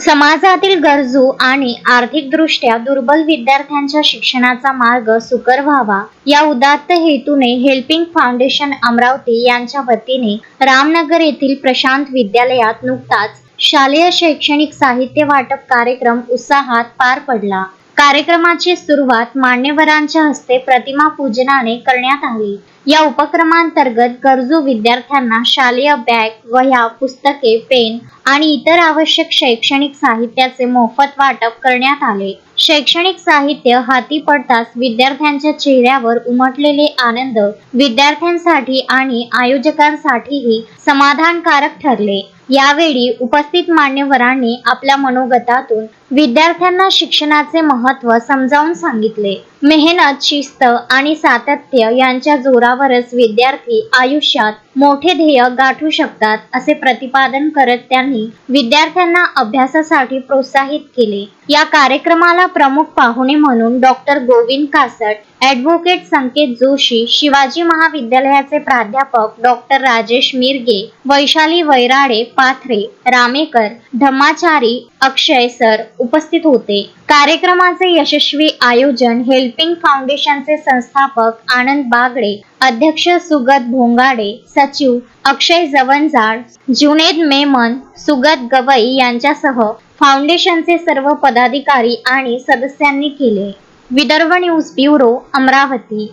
समाजातील गरजू आणि आर्थिकदृष्ट्या दुर्बल विद्यार्थ्यांच्या शिक्षणाचा मार्ग सुकर व्हावा या उदात्त हेतूने हेल्पिंग फाउंडेशन अमरावती यांच्या वतीने रामनगर येथील प्रशांत विद्यालयात नुकताच शालेय शैक्षणिक साहित्य वाटप कार्यक्रम उत्साहात पार पडला। कार्यक्रमाची सुरुवात मान्यवरांच्या हस्ते प्रतिमा पूजनाने करण्यात आली। या उपक्रमांतर्गत गरजू विद्यार्थ्यांना शालेय बॅग, वह्या, पुस्तके, पेन आणि इतर आवश्यक शैक्षणिक साहित्याचे मोफत वाटप करण्यात आले। शैक्षणिक साहित्य हाती पडताच विद्यार्थ्यांच्या चेहऱ्यावर उमटलेले आनंद विद्यार्थ्यांसाठी आणि आयोजकांसाठीही समाधानकारक ठरले। यावेळी उपस्थित मान्यवरांनी आपल्या मनोगतातून विद्यार्थ्यांना शिक्षणाचे महत्त्व समजावून सांगितले। मेहनत, शिस्त आणि सातत्य यांच्या जोरावरच विद्यार्थी आयुष्यात मोठे ध्येय गाठू शकतात असे प्रतिपादन करत त्यांनी विद्यार्थ्यांना अभ्यासासाठी प्रोत्साहित केले। या कार्यक्रमाला प्रमुख पाहुणे म्हणून डॉक्टर गोविंद कासट, ॲडव्होकेट संकेत जोशी, शिवाजी महाविद्यालयाचे प्राध्यापक डॉक्टर राजेश मिरगे, वैशाली वैराडे पाथरे, रामेकर, धम्माचारी, अक्षय सर उपस्थित होते। कार्यक्रमाचे यशस्वी आयोजन हेल्पिंग फाउंडेशनचे संस्थापक आनंद बागडे, अध्यक्ष सुगत भोंगाडे, सचिव अक्षय जवंजाळ, जुनेद मेमन, सुगत गवई यांच्यासह फाउंडेशनचे सर्व पदाधिकारी आणि सदस्यांनी केले। Vidarbha news bureau, Amravati.